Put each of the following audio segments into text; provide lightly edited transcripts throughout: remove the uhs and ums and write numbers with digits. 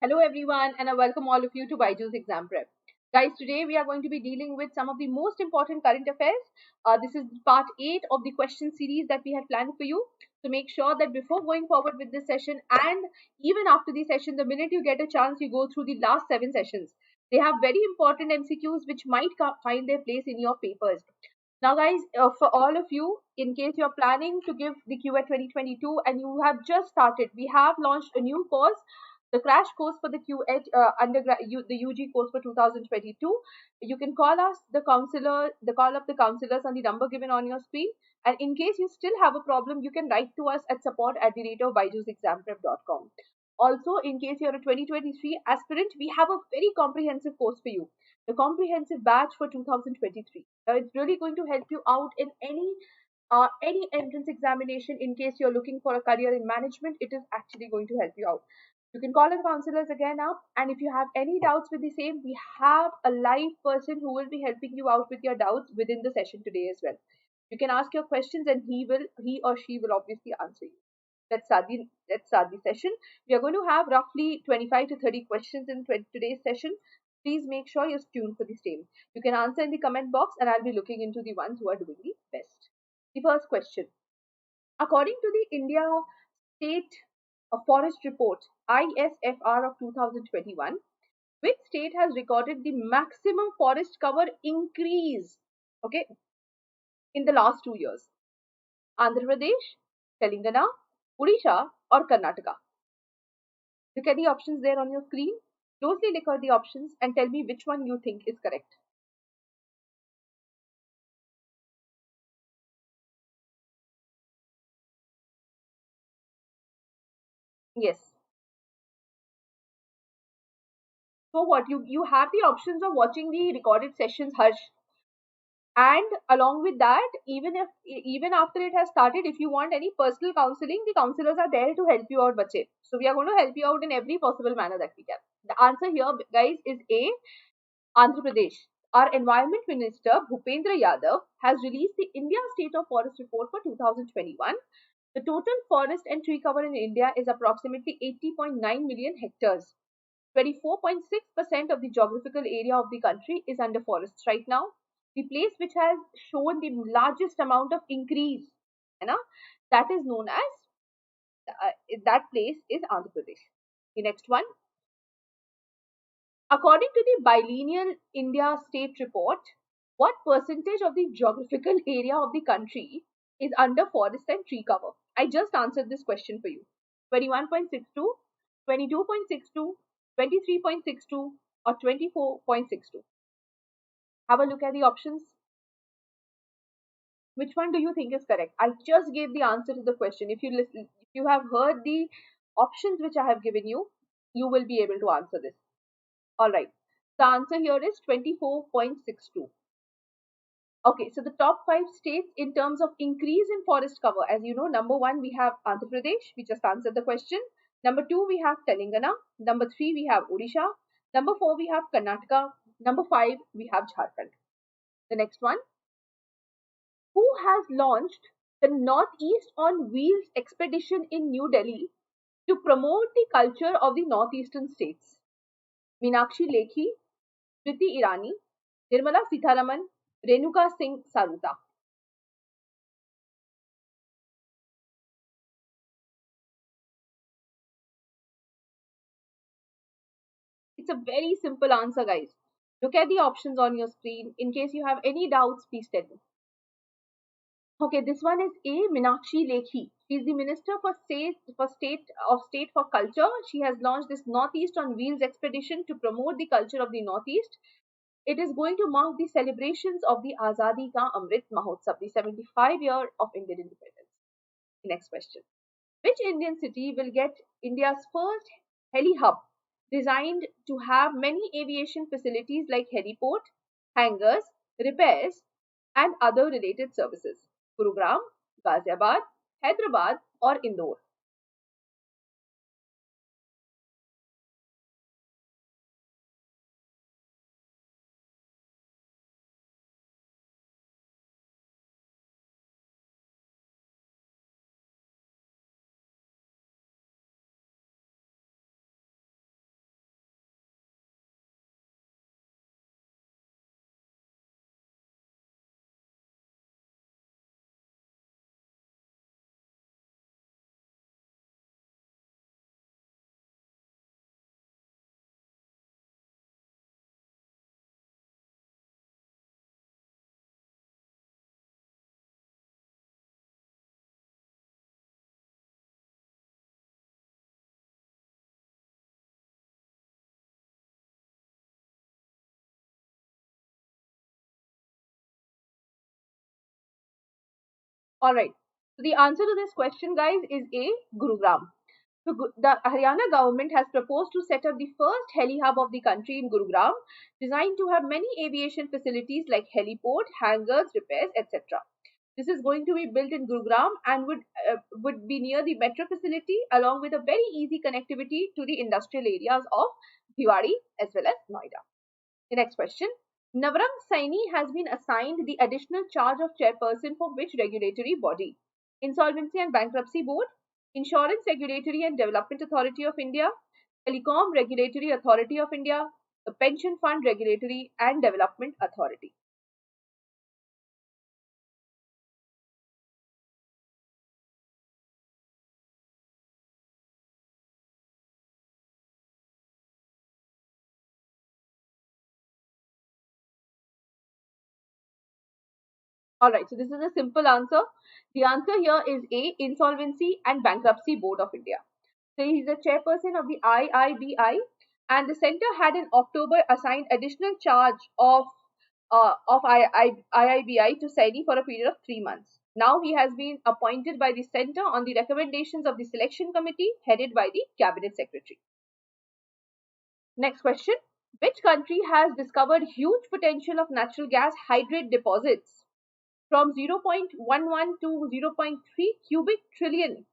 Hello everyone and I welcome all of you to BYJU'S Exam Prep. Guys, today we are going to be dealing with some of the most important current affairs. This is part 8 of the question series that we had planned for you. So make sure that before going forward with this session and even after the session, the minute you get a chance, you go through the last 7 sessions. They have very important MCQs which might find their place in your papers. Now guys, for all of you, in case you're planning to give the CUET 2022 and you have just started, we have launched a new course, the crash course for the CUET the UG course for 2022. You can call us, call up the counselors on the number given on your screen. And in case you still have a problem, you can write to us at support@byju'sexamprep.com. Also, in case you're a 2023 aspirant, we have a very comprehensive course for you, the comprehensive batch for 2023. It's really going to help you out in any entrance examination. In case you're looking for a career in management, it is actually going to help you out. You can call the counselors again up, and if you have any doubts with the same, we have a live person who will be helping you out with your doubts within the session today as well. You can ask your questions, and he or she will obviously answer you. Let's start the session. We are going to have roughly 25 to 30 questions in today's session. Please make sure you're tuned for the same. You can answer in the comment box, and I'll be looking into the ones who are doing the best. The first question. According to the India State Forest Report, ISFR of 2021, which state has recorded the maximum forest cover increase, okay, in the last 2 years? Andhra Pradesh, Telangana, Odisha, or Karnataka? Look at the options there on your screen. Closely look at the options and tell me which one you think is correct. Yes. So what, you have the options of watching the recorded sessions, Harsh. And along with that, even after it has started, if you want any personal counseling, the counselors are there to help you out, bache. So we are going to help you out in every possible manner that we can. The answer here, guys, is A, Andhra Pradesh. Our environment minister Bhupendra Yadav has released the India State of Forest Report for 2021. The total forest and tree cover in India is approximately 80.9 million hectares. 24.6% of the geographical area of the country is under forests right now. The place which has shown the largest amount of increase, you know, that is known as that place is Andhra Pradesh. The next one, according to the biennial India State Report, what percentage of the geographical area of the country is under forest and tree cover? I just answered this question for you. 21.62, 22.62, 23.62, or 24.62. Have a look at the options. Which one do you think is correct? I just gave the answer to the question. If you have heard the options which I have given you, you will be able to answer this. All right. The answer here is 24.62. Okay, so the top 5 states in terms of increase in forest cover, as you know, number 1 we have Andhra Pradesh, we just answered the question. Number 2 we have Telangana. Number 3 we have Odisha. Number 4 we have Karnataka. Number 5 we have Jharkhand. The next one, who has launched the Northeast on Wheels expedition in New Delhi to promote the culture of the northeastern states? Meenakshi Lekhi, Smriti Irani, Nirmala Sitharaman, Renuka Singh Saruta. It's a very simple answer, guys. Look at the options on your screen. In case you have any doubts, please tell me. Okay, this one is A. Meenakshi Lekhi. She is the Minister for State for Culture. She has launched this Northeast on Wheels expedition to promote the culture of the Northeast. It is going to mark the celebrations of the Azadi Ka Amrit Mahotsav, the 75-year of Indian independence. Next question. Which Indian city will get India's first heli-hub designed to have many aviation facilities like heliport, hangars, repairs, and other related services? Gurugram, Ghaziabad, Hyderabad, or Indore? All right. So the answer to this question, guys, is A, Gurugram. So the Haryana government has proposed to set up the first heli-hub of the country in Gurugram, designed to have many aviation facilities like heliport, hangars, repairs, etc. This is going to be built in Gurugram and would be near the metro facility, along with a very easy connectivity to the industrial areas of Bhiwadi as well as Noida. The next question. Navrang Saini has been assigned the additional charge of chairperson for which regulatory body? Insolvency and Bankruptcy Board, Insurance Regulatory and Development Authority of India, Telecom Regulatory Authority of India, the Pension Fund Regulatory and Development Authority. Alright, so this is a simple answer. The answer here is A, Insolvency and Bankruptcy Board of India. So he's the chairperson of the IIBI, and the center had in October assigned additional charge of IIBI to Saini for a period of 3 months. Now he has been appointed by the center on the recommendations of the selection committee headed by the cabinet secretary. Next question. Which country has discovered huge potential of natural gas hydrate deposits from 0.11 to 0.3 trillion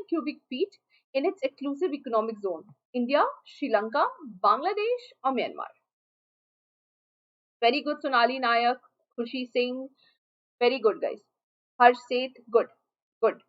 cubic feet in its exclusive economic zone? India, Sri Lanka, Bangladesh, or Myanmar? Very good, Sonali Nayak, Khushi Singh. Very good, guys. Harsh Seth, good. Good.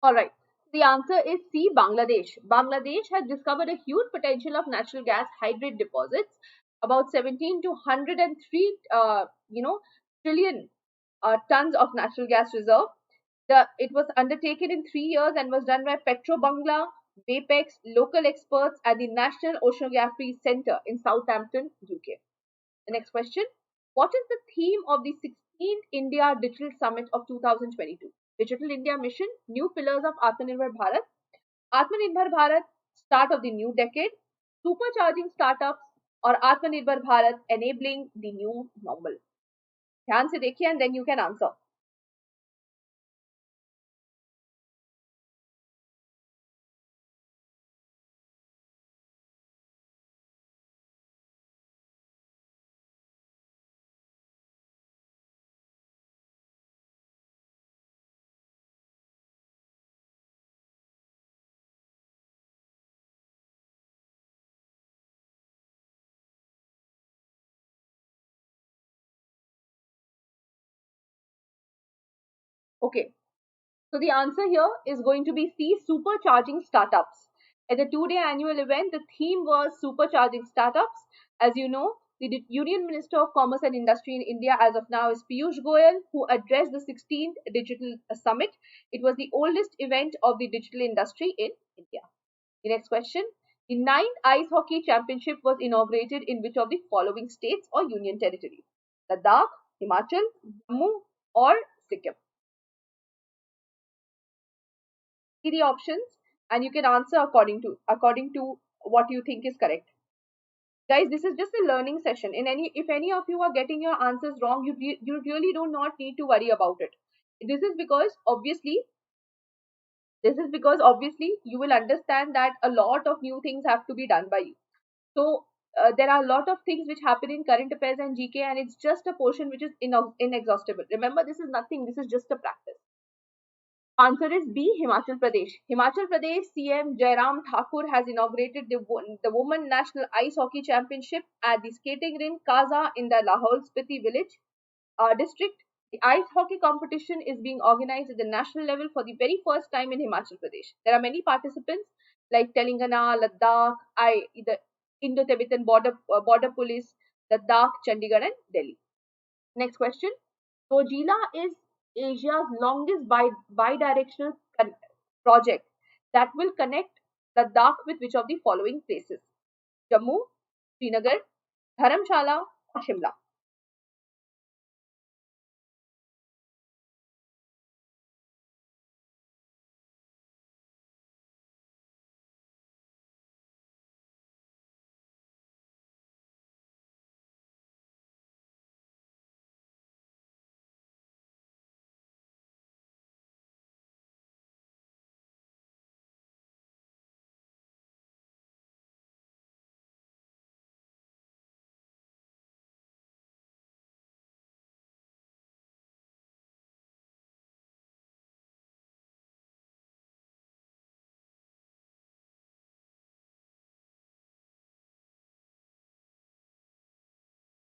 All right. The answer is C, Bangladesh. Bangladesh has discovered a huge potential of natural gas hydrate deposits, about 17 to 103, trillion tons of natural gas reserve. It was undertaken in 3 years and was done by Petrobangla, Vapex, local experts at the National Oceanography Centre in Southampton, UK. The next question. What is the theme of the 16th India Digital Summit of 2022? Digital India Mission, New Pillars of Atmanirbhar Bharat, Atmanirbhar Bharat, Start of the New Decade, Supercharging Startups, or Atmanirbhar Bharat, Enabling the New Normal? ध्यान से देखिए and then you can answer. Okay, so the answer here is going to be C, Supercharging Startups. At the 2-day annual event, the theme was Supercharging Startups. As you know, the Union Minister of Commerce and Industry in India as of now is Piyush Goyal, who addressed the 16th Digital Summit. It was the oldest event of the digital industry in India. The next question. The 9th Ice Hockey Championship was inaugurated in which of the following states or union territories? Ladakh, Himachal, Jammu, or Sikkim? See the options and you can answer according to what you think is correct. Guys, this is just a learning session. If any of you are getting your answers wrong, you really do not need to worry about it. This is because obviously you will understand that a lot of new things have to be done by you. So there are a lot of things which happen in current affairs and GK, and it's just a portion which is inexhaustible. Remember, this is nothing. This is just a practice. Answer is B, Himachal Pradesh. Himachal Pradesh CM Jairam Thakur has inaugurated the Women National Ice Hockey Championship at the skating rink Kaza in the Lahore Spiti village district. The ice hockey competition is being organized at the national level for the very first time in Himachal Pradesh. There are many participants like Telangana, Ladakh, the Indo-Tibetan border police, Ladakh, Chandigarh, and Delhi. Next question. Zojila is Asia's longest bi-directional project that will connect Ladakh with which of the following places? Jammu, Srinagar, Dharamshala, or Shimla?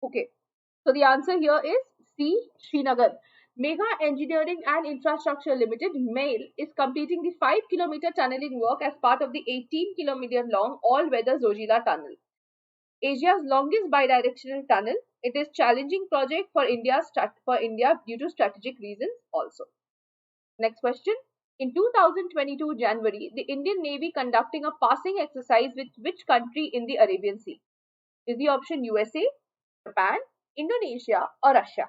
Okay, so the answer here is C. Srinagar. Mega Engineering and Infrastructure Limited (MAIL) is completing the 5-kilometer tunneling work as part of the 18-kilometer long all-weather Zojila tunnel. Asia's longest bidirectional tunnel, it is challenging project for India due to strategic reasons also. Next question. In 2022 January, the Indian Navy conducting a passing exercise with which country in the Arabian Sea? Is the option USA, Japan, Indonesia, or Russia?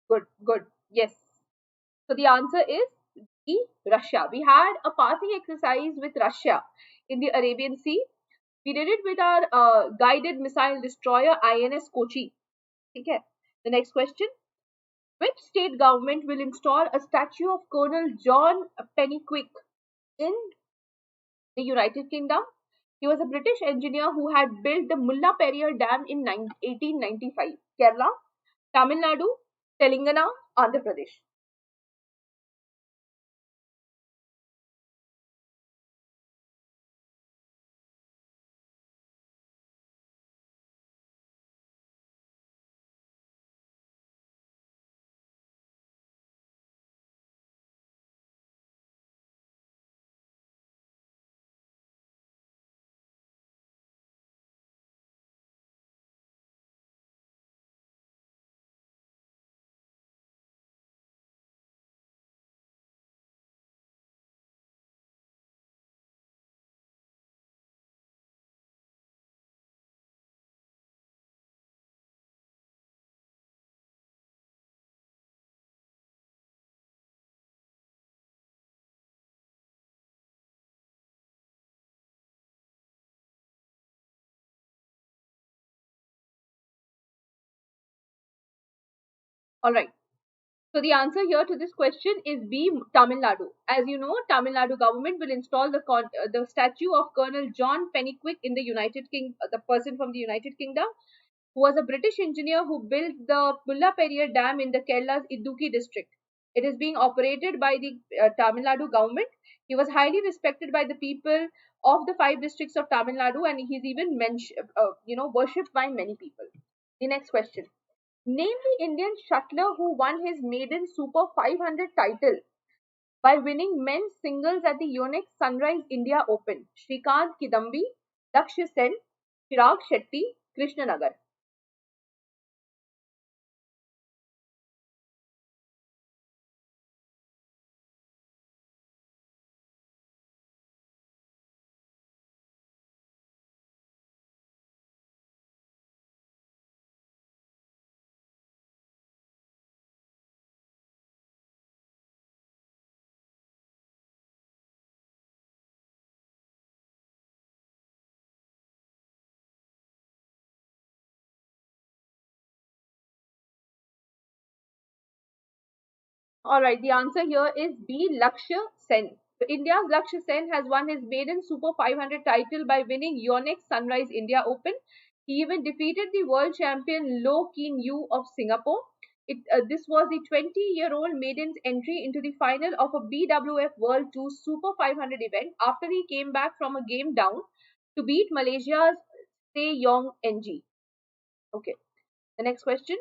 Good, good. Yes. So the answer is D, Russia. We had a passing exercise with Russia in the Arabian Sea. We did it with our guided missile destroyer INS Kochi. Okay. The next question. Which state government will install a statue of Colonel John Pennyquick in the United Kingdom? He was a British engineer who had built the Mullaperiyar Dam in 1895. Kerala, Tamil Nadu, Telangana, Andhra Pradesh. All right. So the answer here to this question is B, Tamil Nadu. As you know, Tamil Nadu government will install the statue of Colonel John Pennyquick in the the person from the United Kingdom, who was a British engineer who built the Mullaperiyar Dam in the Kerala's Idukki district. It is being operated by the Tamil Nadu government. He was highly respected by the people of the 5 districts of Tamil Nadu, and he's even worshipped by many people. The next question. Name the Indian shuttler who won his maiden Super 500 title by winning men's singles at the Yonex Sunrise India Open. Shrikant Kidambi, Lakshya Sen, Chirag Shetty, Krishna Nagar. All right, the answer here is B. Lakshya Sen. So India's Lakshya Sen has won his maiden Super 500 title by winning Yonex Sunrise India Open. He even defeated the world champion Loh Keen Yew of Singapore. This was the 20-year-old maiden's entry into the final of a BWF World Tour Super 500 event after he came back from a game down to beat Malaysia's Tae Yong NG. Okay, the next question.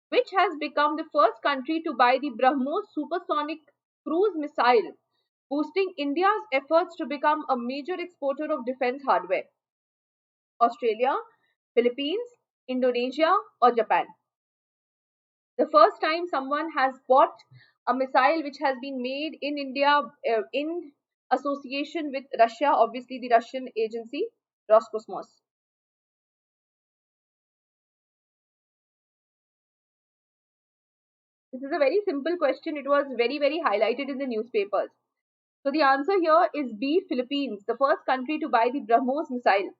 Which has become the first country to buy the BrahMos supersonic cruise missile, boosting India's efforts to become a major exporter of defense hardware? Australia, Philippines, Indonesia, or Japan? The first time someone has bought a missile which has been made in India in association with Russia, obviously the Russian agency Roscosmos. This is a very simple question. It was very highlighted in the newspapers. So the answer here is B, Philippines, the first country to buy the BrahMos missile.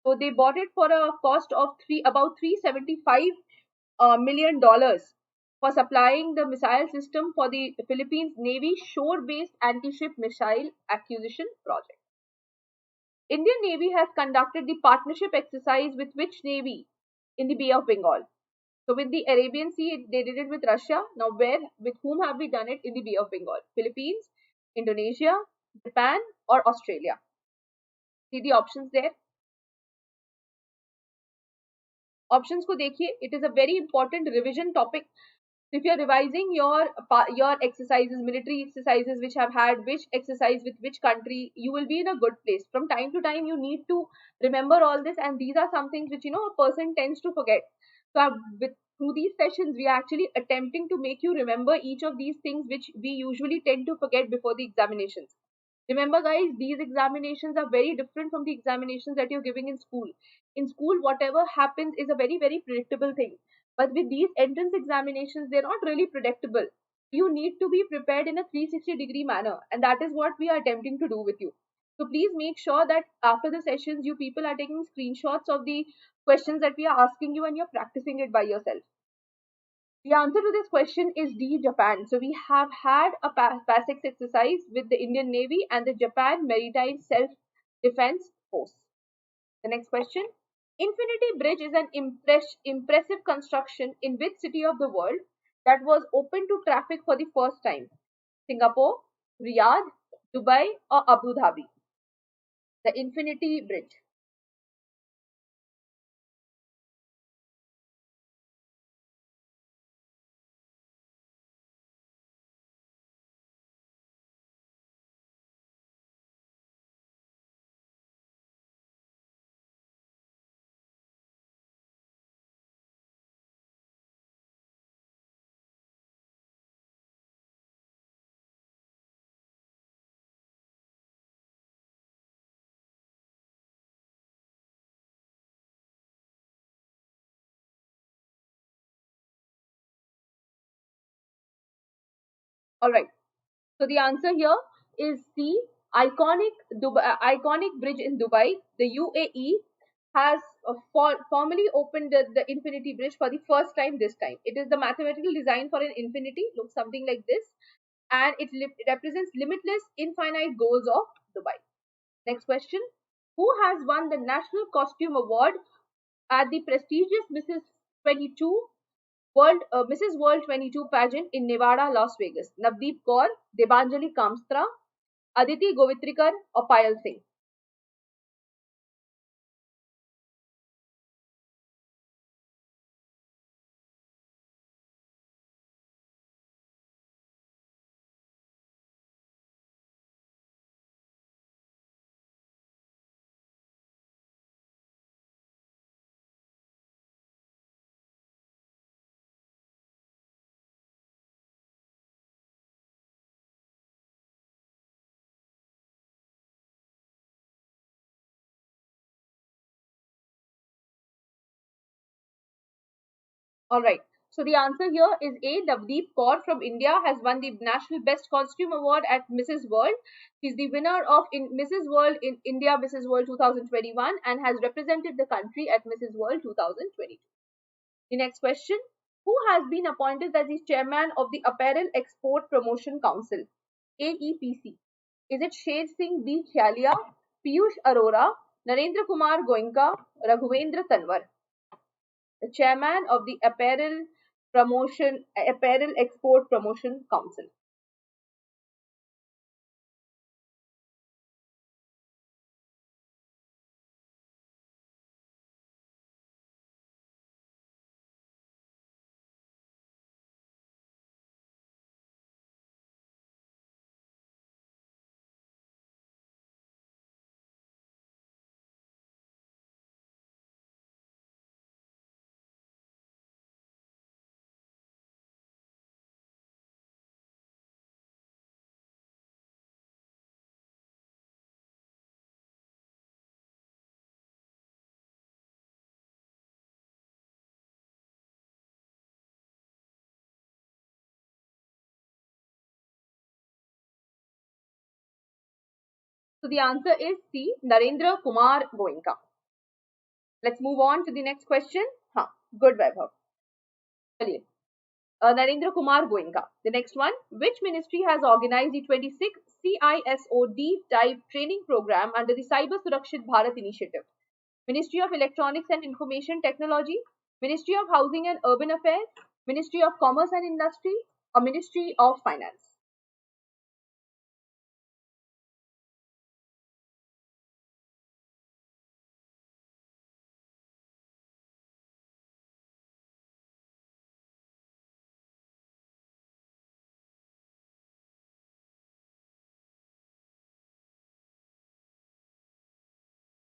So they bought it for a cost of about $375 million for supplying the missile system for the Philippines Navy shore-based anti-ship missile acquisition project. Indian Navy has conducted the partnership exercise with which navy in the Bay of Bengal? So with the Arabian Sea, they did it with Russia. Now with whom have we done it in the Bay of Bengal? Philippines, Indonesia, Japan, or Australia? See the options there. Options को देखिए. It is a very important revision topic. So if you are revising your exercises, military exercises which have had which exercise with which country, you will be in a good place. From time to time, you need to remember all this, and these are some things which a person tends to forget. So through these sessions, we are actually attempting to make you remember each of these things which we usually tend to forget before the examinations. Remember, guys, these examinations are very different from the examinations that you're giving in school. In school, whatever happens is a very predictable thing. But with these entrance examinations, they're not really predictable. You need to be prepared in a 360-degree manner, and that is what we are attempting to do with you. So please make sure that after the sessions, you people are taking screenshots of the questions that we are asking you and you're practicing it by yourself. The answer to this question is D, Japan. So we have had a PASEX exercise with the Indian Navy and the Japan Maritime Self-Defense Force. The next question. Infinity Bridge is an impressive construction in which city of the world that was open to traffic for the first time? Singapore, Riyadh, Dubai, or Abu Dhabi? The Infinity Bridge. All right. So the answer here is C, iconic bridge in Dubai. The UAE has formally opened the Infinity Bridge for the first time this time. It is the mathematical design for an infinity, looks something like this, and it represents limitless, infinite goals of Dubai. Next question. Who has won the National Costume Award at the prestigious Mrs. World 22 pageant in Nevada, Las Vegas? Navdeep Kaur, Debanjali Kamstra, Aditi Govitrikar, or Payal Singh? All right. So the answer here is A. Navdeep Kaur from India has won the National Best Costume Award at Mrs. World. She's the winner of Mrs. World in India Mrs. World 2021 and has represented the country at Mrs. World 2022. The next question. Who has been appointed as the chairman of the Apparel Export Promotion Council, AEPC? Is it Sher Singh B. Khyalia, Piyush Arora, Narendra Kumar Goenka, Raghavendra Tanwar? The chairman of the Apparel Export Promotion Council. So the answer is C. Narendra Kumar Goenka. Let's move on to the next question. हाँ, good Vaibhav. चलिए. Narendra Kumar Goenka. The next one. Which ministry has organized the 26th CISO Deep Dive training program under the Cyber Surakshit Bharat initiative? Ministry of Electronics and Information Technology, Ministry of Housing and Urban Affairs, Ministry of Commerce and Industry, or Ministry of Finance?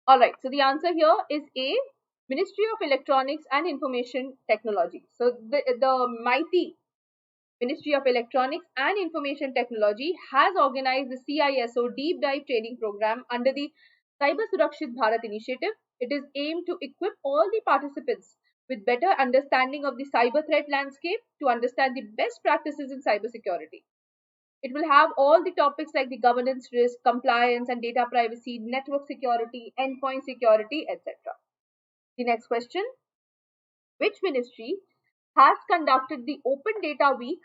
All right, so the answer here is A, Ministry of Electronics and Information Technology. So the mighty Ministry of Electronics and Information Technology has organized the CISO Deep Dive training program under the Cyber Surakshit Bharat initiative. It is aimed to equip all the participants with better understanding of the cyber threat landscape to understand the best practices in cybersecurity. It will have all the topics like the governance risk, compliance and data privacy, network security, endpoint security, etc. The next question. Which ministry has conducted the Open Data Week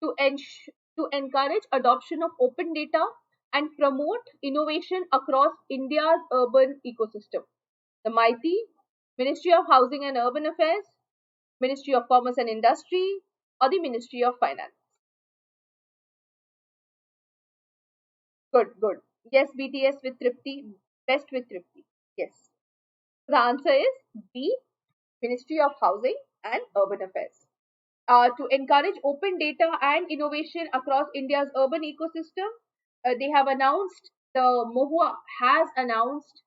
to, to encourage adoption of open data and promote innovation across India's urban ecosystem? The mighty Ministry of Housing and Urban Affairs, Ministry of Commerce and Industry, or the Ministry of Finance? Good, good. Yes, BTS with Tripti, best with Tripti. Yes. The answer is B, Ministry of Housing and Urban Affairs. To encourage open data and innovation across India's urban ecosystem, they have announced, the MoHUA has announced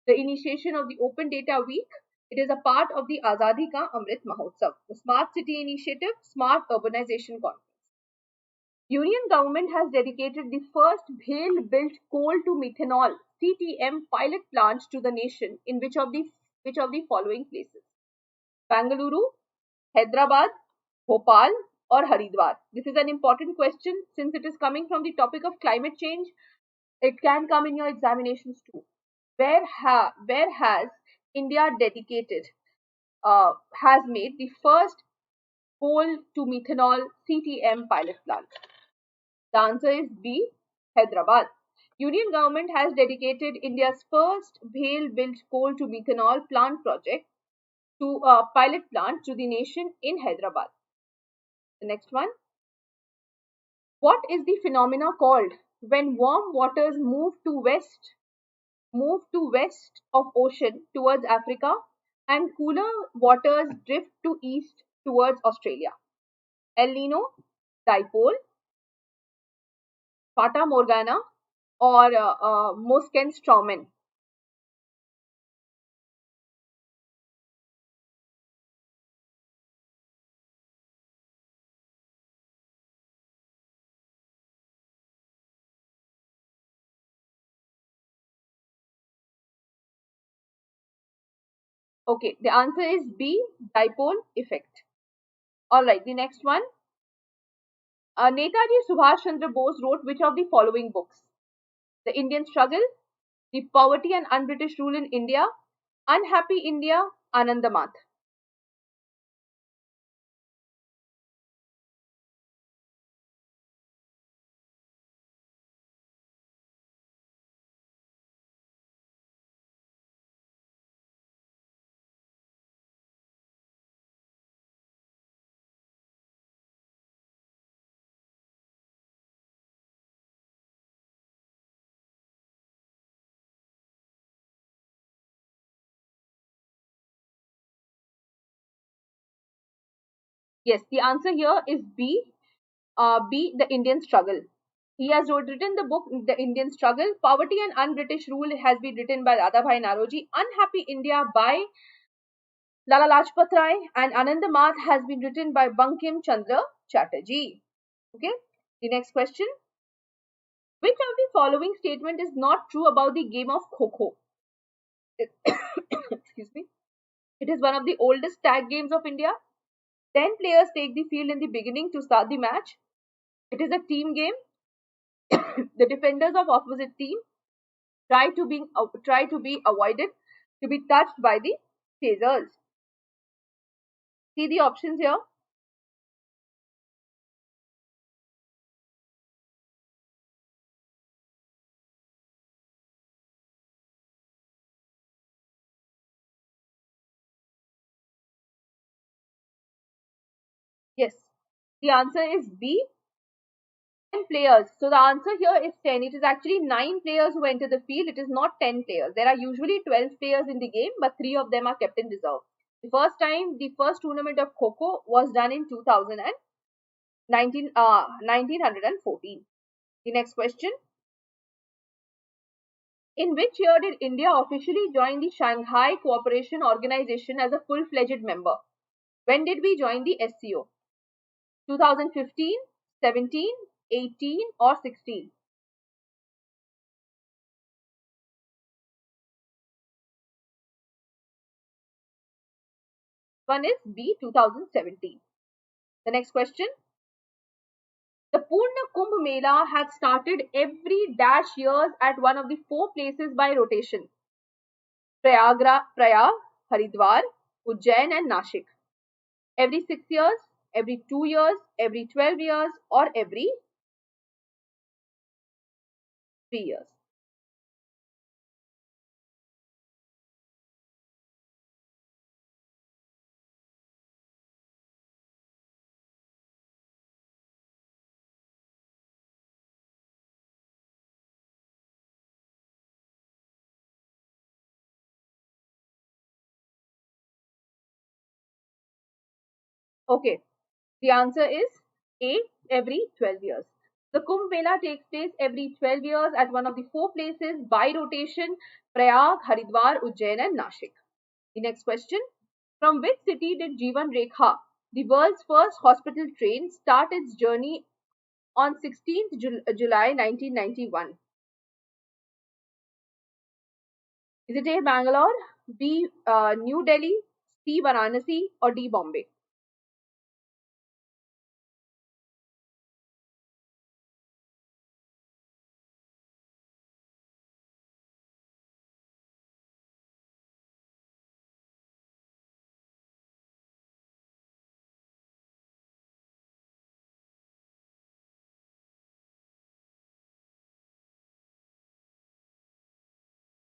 the initiation of the Open Data Week. It is a part of the Azadi Ka Amrit Mahotsav, the Smart City Initiative, Smart Urbanization Conference. Union government has dedicated the first Bhel-built coal to methanol (CTM) pilot plant to the nation in which of the following places? Bangalore, Hyderabad, Bhopal, or Haridwar? This is an important question since it is coming from the topic of climate change. It can come in your examinations too. Where has India dedicated, has made the first coal to methanol CTM pilot plant? The answer is B, Hyderabad. Union government has dedicated India's first Bhel-built coal to methanol plant project to a pilot plant to the nation in Hyderabad. The next one. What is the phenomena called when warm waters move to west of ocean towards Africa and cooler waters drift to east towards Australia? El Nino, dipole, Fata Morgana, or Moskenstormen? Okay, the answer is B, dipole effect. All right, the next one. Netaji Subhash Chandra Bose wrote which of the following books? The Indian Struggle, The Poverty and Un-British Rule in India, Unhappy India, Anandamath. Yes, the answer here is B. B. The Indian Struggle. He has written the book The Indian Struggle. Poverty and Un-British Rule has been written by Radhabhai Naroji. Unhappy India by Lala Lajpat Rai, and Anandamath has been written by Bankim Chandra Chatterjee. Okay. The next question. Which of the following statement is not true about the game of Kho-Kho? Excuse me. It is one of the oldest tag games of India. 10 players take the field in the beginning to start the match. It is a team game. The defenders of opposite team try to be avoided to be touched by the chasers. See the options here. Yes, the answer is B. 10 players. So the answer here is 10. It is actually 9 players who enter the field. It is not 10 players. There are usually 12 players in the game, but 3 of them are kept in reserve. The first tournament of Kho-Kho was done in 1914. The next question. In which year did India officially join the Shanghai Cooperation Organization as a full-fledged member? When did we join the SCO? 2015, 17, 18 or 16? One is B, 2017. The next question. The Purna Kumbh Mela had started every dash years at one of the 4 places by rotation. Prayag, Haridwar, Ujjain and Nashik. Every 6 years, every 2 years, every 12 years or every 3 years. Okay, the answer is A, every 12 years. The Kumbh Mela takes place every 12 years at one of the 4 places by rotation: Prayag, Haridwar, Ujjain and Nashik. The next question. From which city did Jeevan Rekha, the world's first hospital train, start its journey on 16th July 1991? Is it A, Bangalore, B, New Delhi, C, Varanasi or D, Bombay?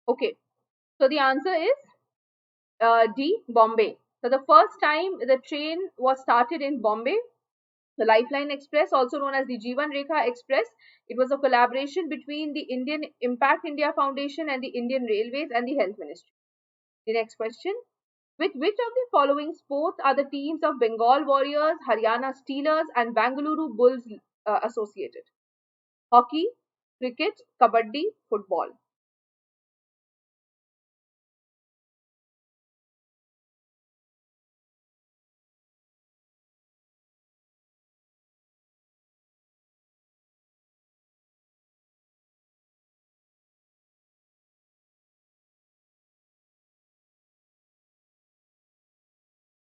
Okay, so the answer is D, Bombay. So the first time the train was started in Bombay, the Lifeline Express, also known as the Jeevan Rekha Express, it was a collaboration between the Indian Impact India Foundation and the Indian Railways and the Health Ministry. The next question. With which of the following sports are the teams of Bengal Warriors, Haryana Steelers and Bangalore Bulls associated? Hockey, cricket, kabaddi, football.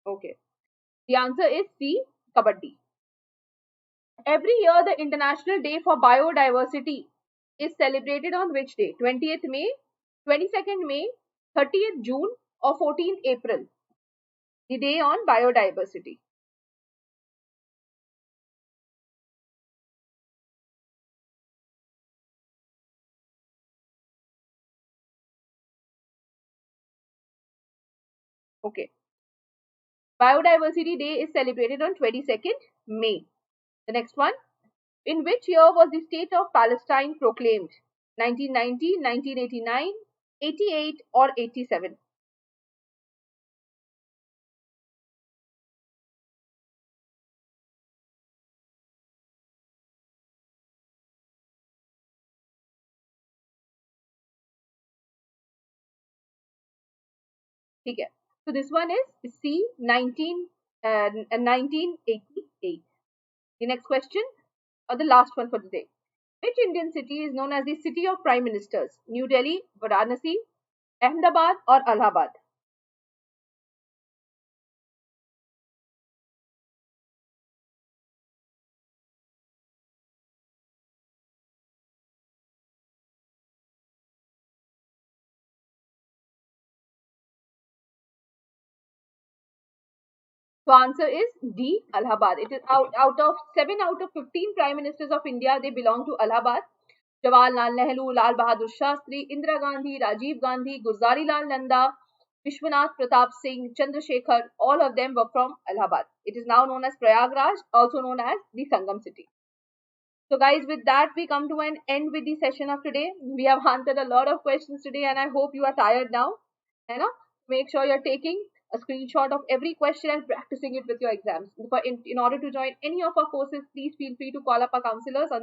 Okay. The answer is C, kabaddi. Every year, the International Day for Biodiversity is celebrated on which day? 20th May, 22nd May, 30th June, or 14th April? The day on biodiversity. Okay. Biodiversity Day is celebrated on 22nd May. The next one. In which year was the State of Palestine proclaimed? 1990, 1989, 88, or 87? ठीक है. So this one is C 1988. The next question, or the last one for the day. Which Indian city is known as the city of prime ministers? New Delhi, Varanasi, Ahmedabad, or Allahabad? So answer is D, Allahabad. It is out of 7 out of 15 prime ministers of India, they belong to Allahabad. Jawaharlal Nehru, Lal Bahadur Shastri, Indira Gandhi, Rajiv Gandhi, Gulzari Lal Nanda, Vishwanath Pratap Singh, Chandrasekhar, all of them were from Allahabad. It is now known as Prayagraj, also known as the Sangam city. So guys, with that, we come to an end with the session of today. We have answered a lot of questions today and I hope you are tired now. Make sure you're taking a screenshot of every question and practicing it with your exams. In order to join any of our courses, please feel free to call up our counselors on